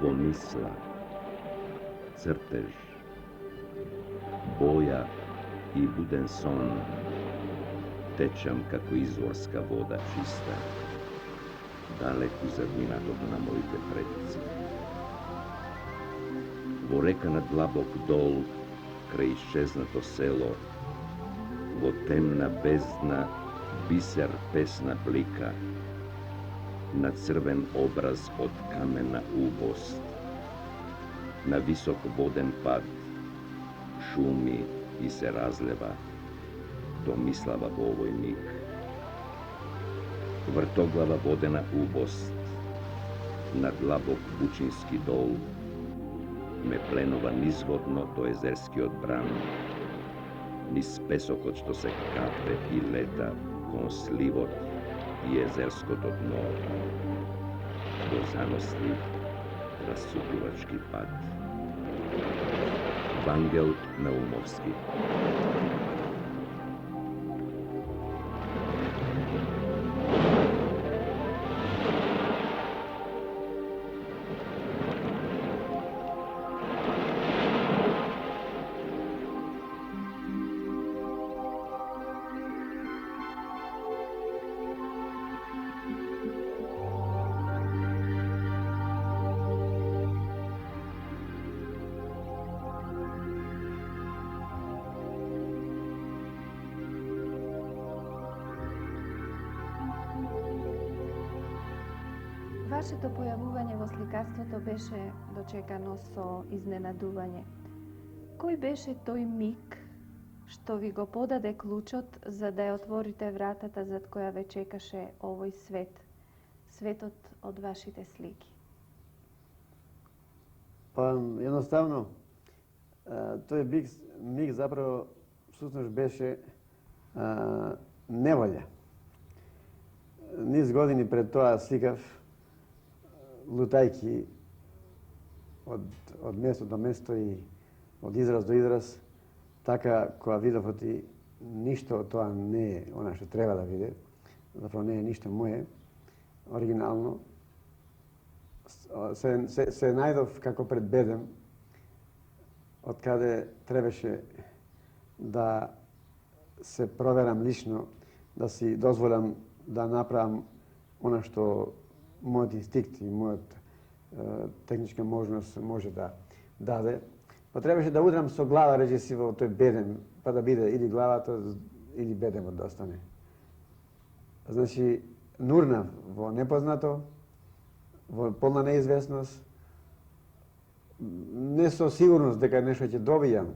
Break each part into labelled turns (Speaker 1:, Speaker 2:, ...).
Speaker 1: Vo misla, crtež, boja i buden son, tečam kako izvorska voda čista, daleku zadnjina tog na mojte predici. Vo reka nad labok dol, kraj iščeznato selo, vo temna bezdna, biser pesna blika, na crven obraz od kamena ubost, na visok voden pad, šumi i se razleva, to mislava ovoj mig. Vrtoglava vodena ubost, nad labok bučinski dol, me plenova nizvodno do jezerski odbran, niz pesok od što se kape i leta, kon slivot i jezersko to dno, do zanosli rasupljivački pad. Vangel Naumovski.
Speaker 2: Вашето појавување во сликарството беше дочекано со изненадување. Кој беше тој миг што ви го подаде клучот за да ја отворите вратата зад која ве чекаше овој свет, светот од вашите слики?
Speaker 3: Па, едноставно, тој миг заправо всушност беше неволја. Низ години пред тоа сликав, лутајки од место до место и од израз до израз, така кога видов оти ништо од тоа не е она што треба да биде, заправо не е ништо мое, оригинално, се најдов како пред бедем, од каде требаше да се проверам лично, да си дозволам да направам она што мојот инстинкт и мојот техничка можност може да даде. Па требаше да удрам со глава речиси во тој бедем, па да биде или главата или бедемот да остане. Значи, нурнав во непознато, во полна неизвестност, не со сигурност дека нешто ќе добијам,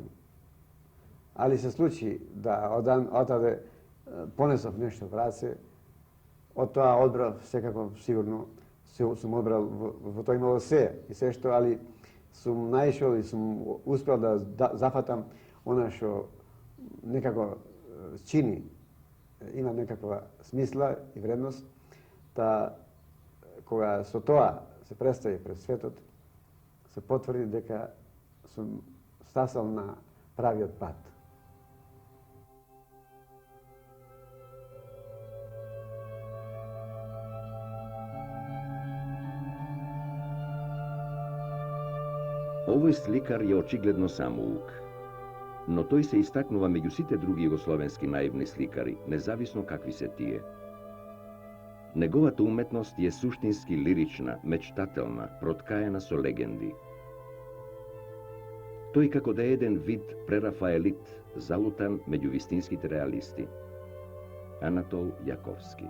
Speaker 3: али се случи да отаде понесов нешто в раце, од тоа одбрав секако сигурно, сум одбрал во тоа имало се и се што, али сум наишол и сум успел да зафатам она што некако чини, има некаква смисла и вредност, та кога со тоа се представи пред светот, се потврди дека сум стасал на правиот пат.
Speaker 1: Овој сликар е очигледно самоук, но тој се истакнува меѓу сите други југословенски наивни сликари, независно какви се тие. Неговата уметност е суштински лирична, мечтателна, проткаена со легенди. Тој како да е еден вид прерафаелит, залутан меѓу вистинските реалисти. Анатол Јаковски.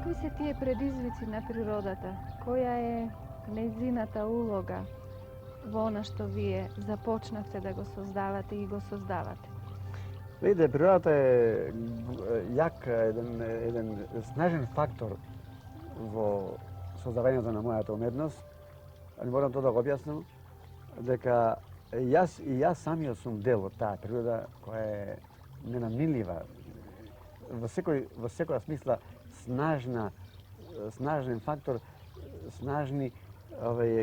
Speaker 2: Какви се тие предизвици на природата? Која е нејзината улога во она што вие започнавте да го создавате и го создавате?
Speaker 3: Видите, природата е јак, еден снажен фактор во создавањето на мојата уметност. Не морам тоа да го објаснам, дека јас самиот сум дел од таа природа која е ненамилива, во секоја смисла снажен фактор, снажни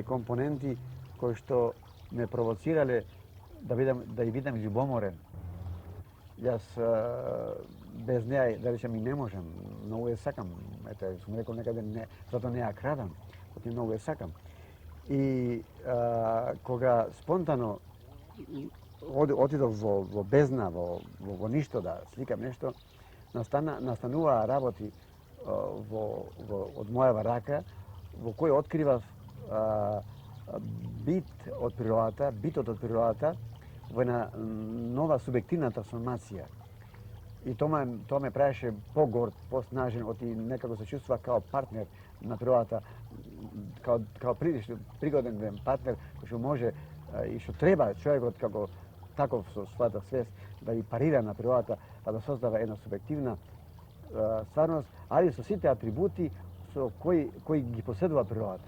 Speaker 3: компоненти кои што ме провоцирале да ја бидам љубоморен. Јас без неа, да речем, и не можам. Многу ја сакам. Ете, сум рекол некаде, затоа не ја крадам, оти многу ја сакам. И кога спонтано отидов во бездна, во ништо да сликам нешто, настануваа работи од мојава рака, во кој откривав битот од природата во една нова субјективна трансформација. И тоа ме правеше погорд, поснажен, оти некако се чувствува као партнер на природата, као пригоден партнер кој што може и што треба човекот како таков со својата свест да и парира на природата, па да создава една субјективна стварност, али со сите атрибути со кои ги поседува природата.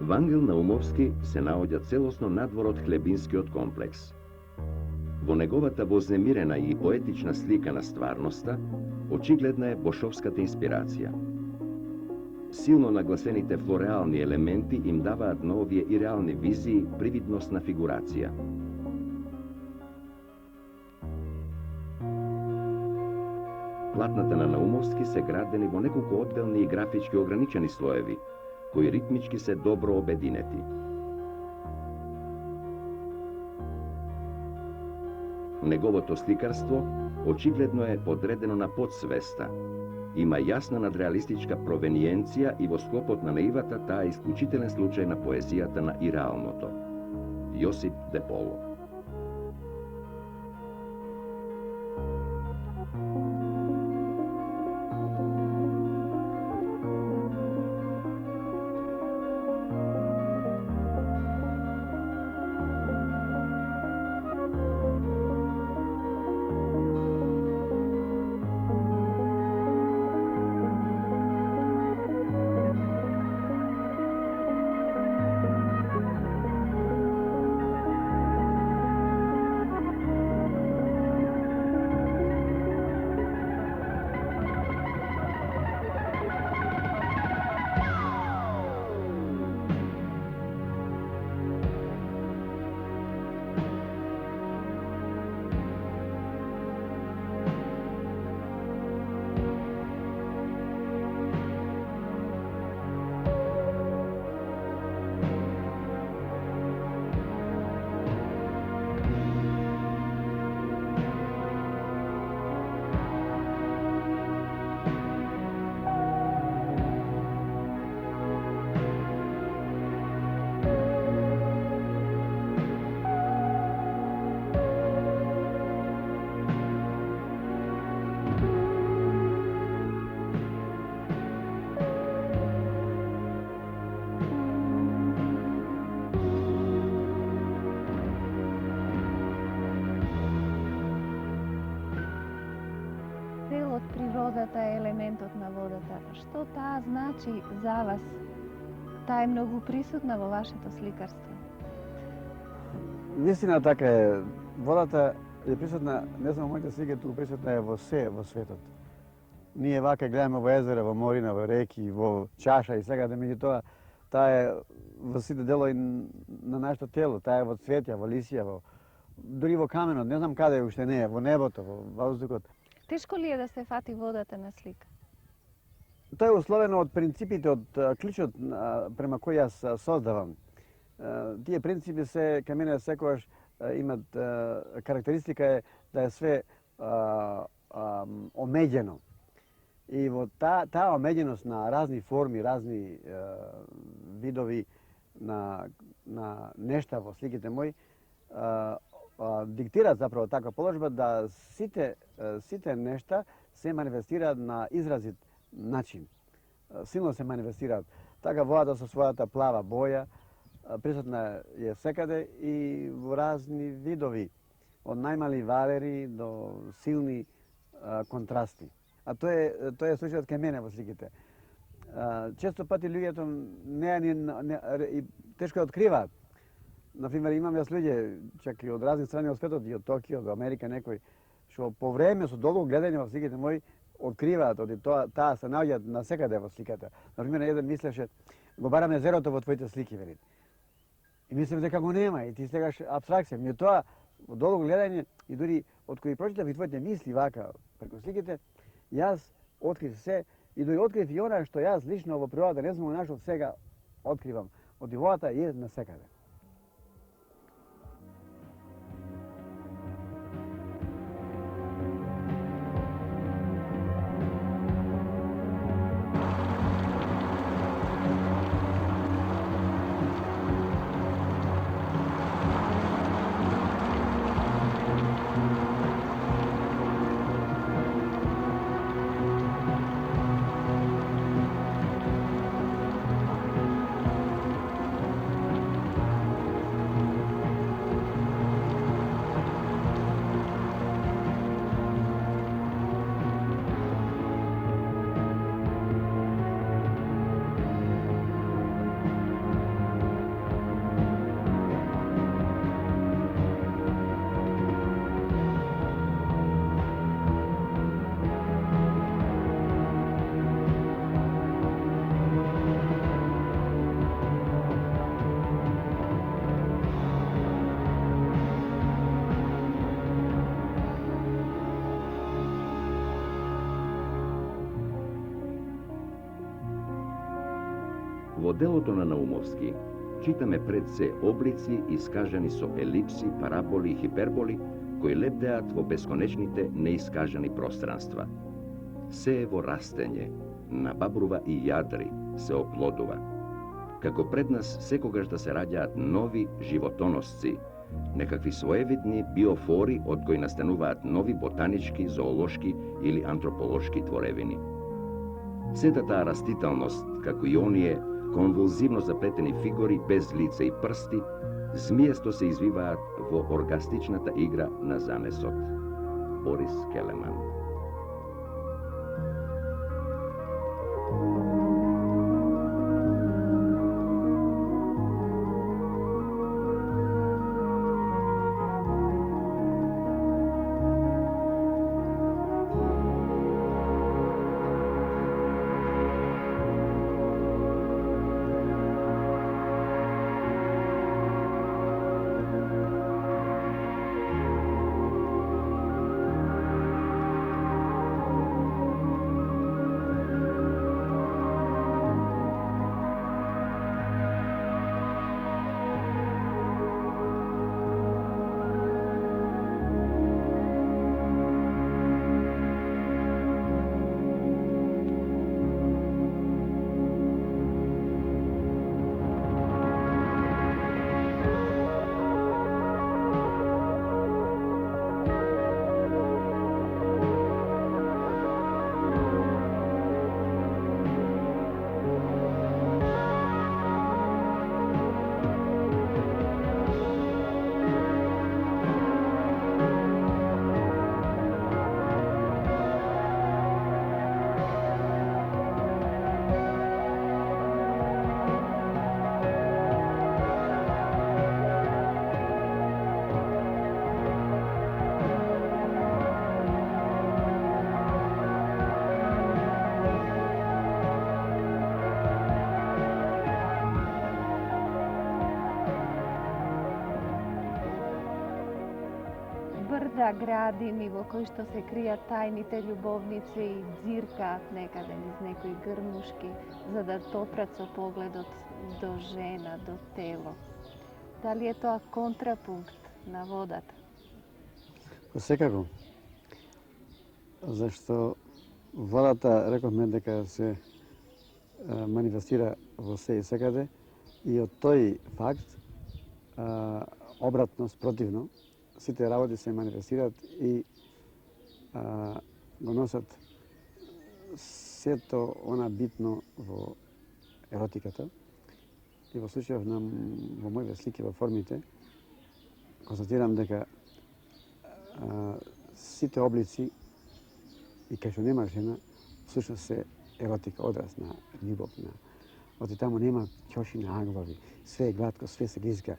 Speaker 1: Во Ангел Наумовски се наоѓа целосно надвор од хлебинскиот комплекс. Во неговата вознемирена и поетична слика на стварноста, очигледна е бошовската инспирација. Силно нагласените флореални елементи им даваат на овие иреални визии привидност на фигурација. Платната на Наумовски се градени во неколку одделни и графички ограничени слоеви, кои ритмички се добро обединети. Неговото сликарство очигледно е подредено на подсвеста. Има јасна надреалистичка провениенција и во склопот на наивата таа е исклучителен случај на поезијата на иреалното. Јосип Деполо.
Speaker 2: Природата е елементот на водата. Што таа значи за вас? Таа е многу присутна во вашето сликарство.
Speaker 3: Вистина така е. Водата е присутна не само во моите слики, туку присутна е во се во светот. Ние вака гледаме во езера, во морина, во реки, во чаша и сега, меѓутоа таа е во сите делови на нашето тело. Таа е во цветја, во лисија, дури во каменот, не знам каде уште не е, во небото, во воздухот.
Speaker 2: Тешко ли е да се фати водата на слика?
Speaker 3: Тоа е условено од принципите, од клучот према кој јас создавам. Тие принципи се, кај мене секогаш имат карактеристика е да е све омеѓено. И во таа омеѓеност на разни форми, разни видови на нешта во сликите мои, диктираат заправо таква положба да сите нешта се манифестираат на изразит начин. Силно се манифестираат. Така водата со својата плава боја, присутна е секаде и во разни видови, од најмали валери до силни контрасти. А тоа е случајот кај мене во сликите. Често пати луѓето и тешко ја откриваат. Например, имам јас луѓе, чак и од разни страни од светот, и од Токио, до Америка некои, што по време со долго гледање во сликите мои откриваат, таа се наоѓаат насекаде во сликата. Например, еден мислеше, го барам езерото во твоите слики, вели. И мислам дека го нема, и ти сегаш абстракција. Меѓутоа, во долго гледање, и дури од кои прочитав и твоите мисли вака преку сликите, јас открив се, и дури открив и она што јас лично во природата не сум го нашол, сега откривам. Од дивоата е насекаде.
Speaker 1: Во делото на Наумовски читаме пред се облици искажани со елипси, параболи и хиперболи кои лебдеат во бесконечните неискажани пространства. Се е во растење, набабрува и јадри, се оплодува. Како пред нас секогаш да се раѓаат нови животоносци, некакви своевидни биофори од кои настануваат нови ботанички, зоолошки или антрополошки творевини. Сета таа растителност, како и оние конвулзивно заплетени фигури без лице и прсти, змиесто се извиваат во оргастичната игра на замесот. Борис Келеман.
Speaker 2: Брда, градини во кои што се кријат тајните љубовници и дзиркаат некаде низ некои грмушки, за да допрат со погледот до жена, до тело. Дали е тоа контрапункт на водата?
Speaker 3: Секако. Зашто Водата, рековме дека се манифестира во се и секаде и од тој факт обратно, спротивно, сите работи се манифестираат и го носат сето она битно во еротиката. И во случајов на во моите слики во формите, констатирам дека сите облици и кај што нема жена, всушност се еротика, одраз на љубов, на оти таму нема ќоши на аглави, све е гладко, све се глизга.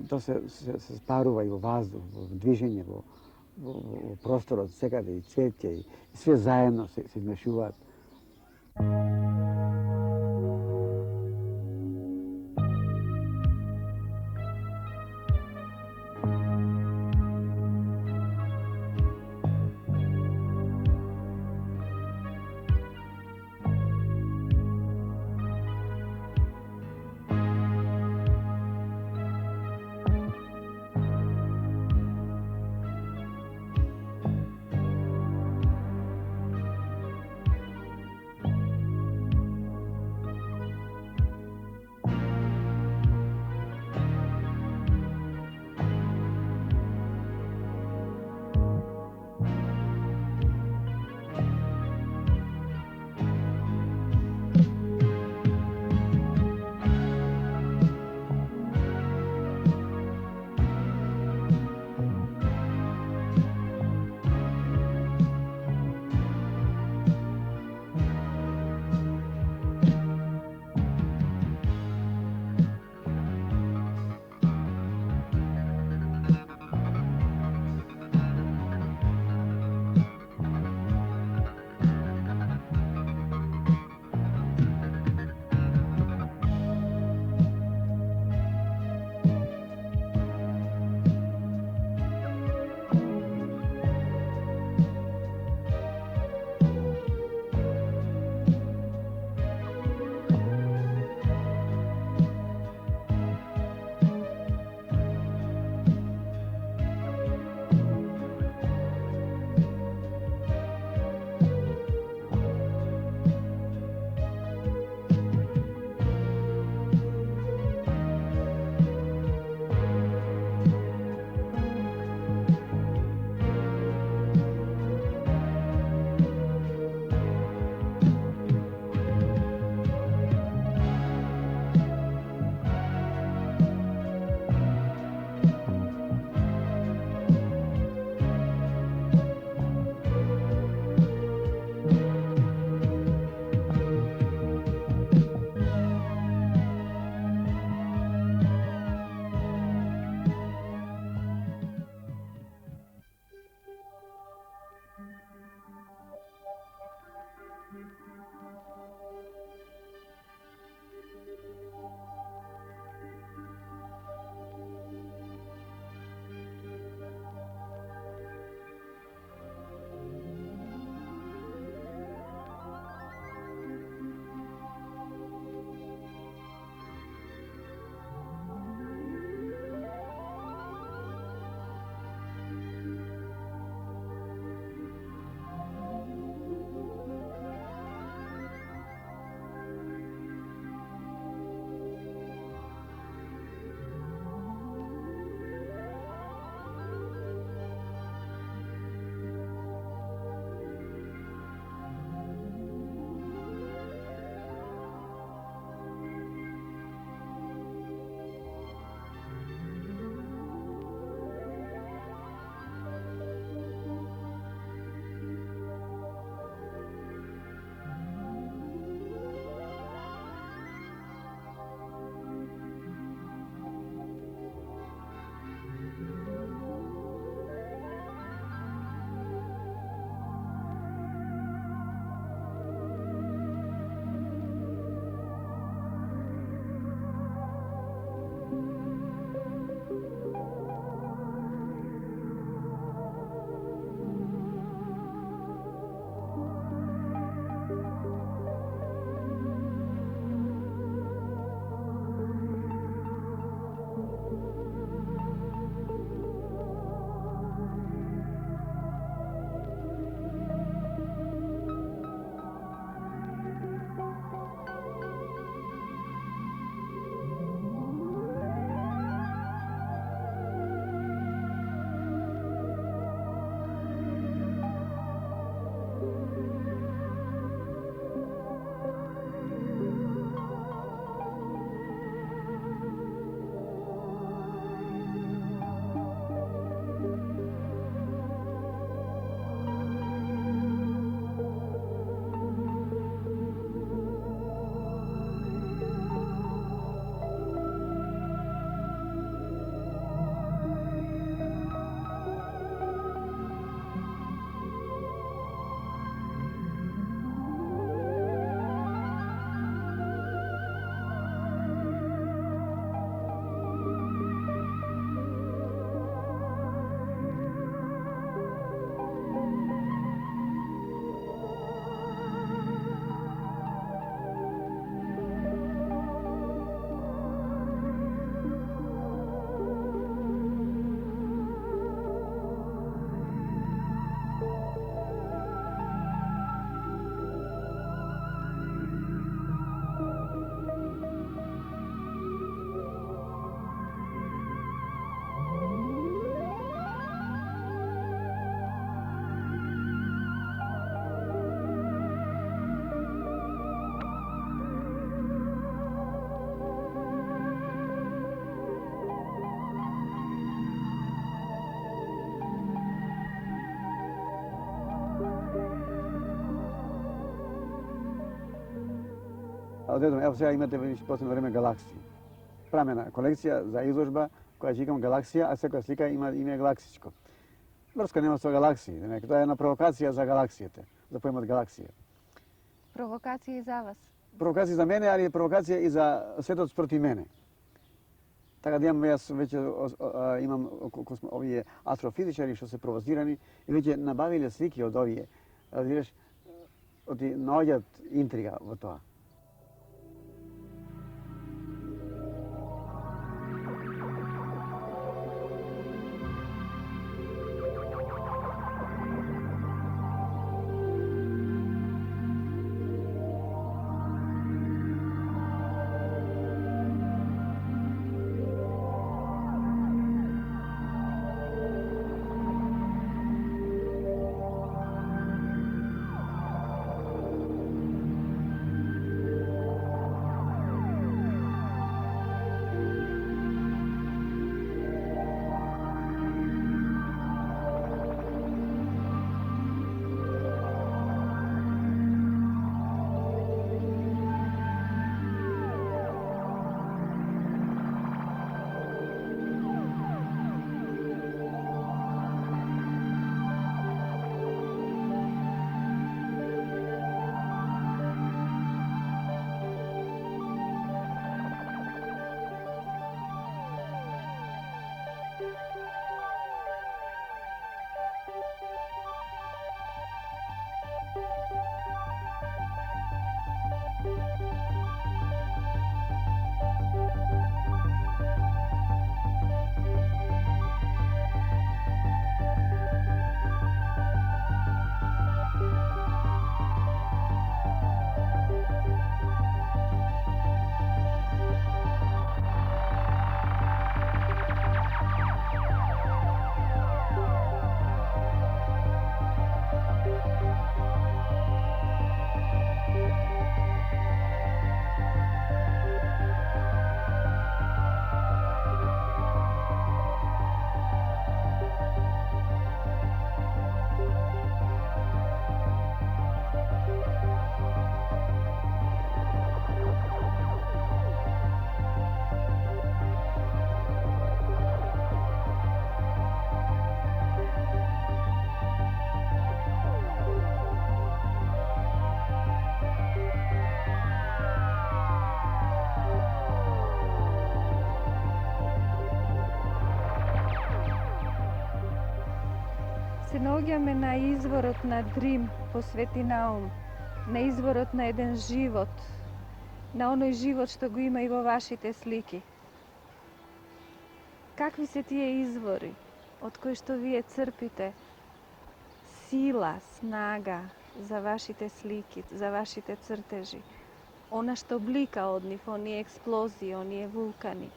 Speaker 3: Тоа се спарува и во воздух, во движење, во просторот, секаде и цвеќе, и све заедно се измешуваат. odredom, evo сега имате виж последно време галаксии. Правена колекција за изложба која ќе викам галаксија, а секоја слика има име галаксичко. Врска нема со галаксии, тоа е една провокација за галаксијата, за поемот галаксија.
Speaker 2: Провокација и за вас.
Speaker 3: Провокација за мене, али провокација и за светот спроти мене. Така да имам, јас веќе имам овие астрофизичари што се провоцирани и веќе набавиле слики од овие. Разбираш, наоѓаат интрига во тоа.
Speaker 2: Се наоѓаме на изворот на Дрим по Свети Наум, на изворот на еден живот, на оној живот што го има и во вашите слики. Какви се тие извори од кои што вие црпите сила, снага за вашите слики, за вашите цртежи? Она што блика од нив, оние експлозии, оние вулкани.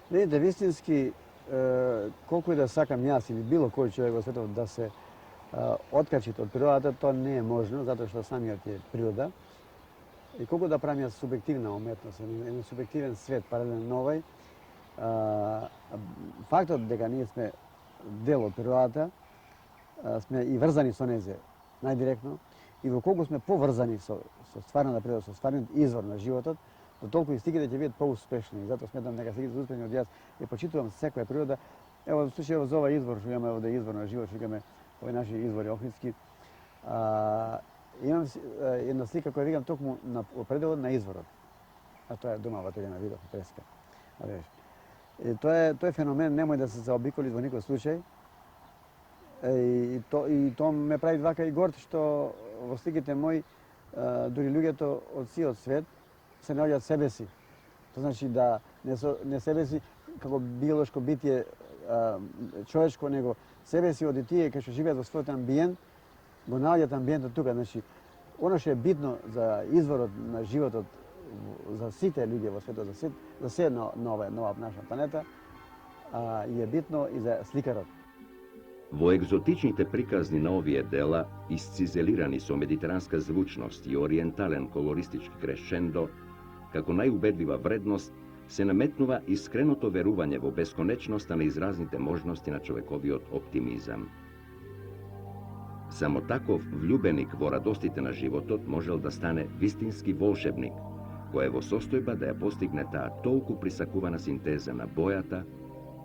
Speaker 3: Видите, вистински, колку и да сакам јас или било кој човек во светот да се откачи од природата, тоа не е можно, затоа што самиот е природа. И колку да правим јас субјективна уметност, еден субјективен свет, паралелен на овој, фактот дека ние сме дел од природата, сме и врзани со незе најдиректно, и доколку сме поврзани со стварната природа, со стварниот извор на животот, до толку и стигите ќе бидат поуспешни. И затоа сметам дека стигите успешни од јас и почитувам секоја природа. Ево, случајот за овој извор, што имаме овде извор на живот, што имаме овој наши извори охридски, имам една слика која викам токму на пределот на изворот. А тоа е дома во Елена Видов, Преска. И тоа е феномен, немој да се заобиколи во никој случај. И тоа ме прави вака и горд што во сликите мои дури луѓето од сиот свет се наоѓаат себе си. Тоа значи да не себе си како биолошко битие човечко, него себе си од тие кои што живеат во својот амбиент, го наоѓаат амбиентот тука. Значи, оно што е битно за изворот на животот за сите луѓе во светот, за се на нова наша планета, и е битно и за сликарот.
Speaker 1: Во екзотичните приказни на овие дела, исцизелирани со медитеранска звучност и ориентален колористички крешендо, како најубедлива вредност, се наметнува искреното верување во бесконечноста на изразните можности на човековиот оптимизам. Само таков влюбеник во радостите на животот можел да стане вистински волшебник, кој е во состојба да ја постигне таа толку присакувана синтеза на бојата,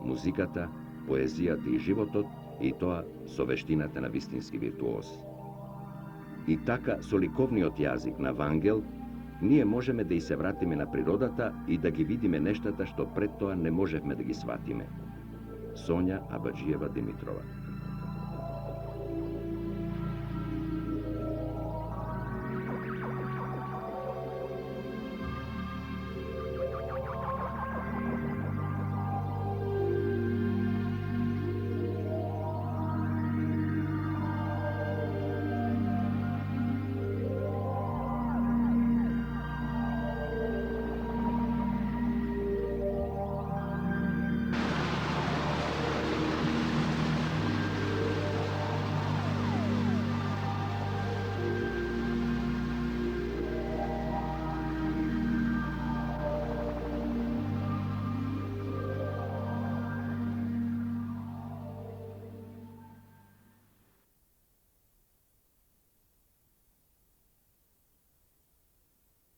Speaker 1: музиката, поезијата и животот, и тоа со вештината на вистински виртуоз. И така, со ликовниот јазик на Вангел, ние можеме да и се вратиме на природата и да ги видиме нештата што пред тоа не можевме да ги сватиме. Сонја Абаджиева Димитрова.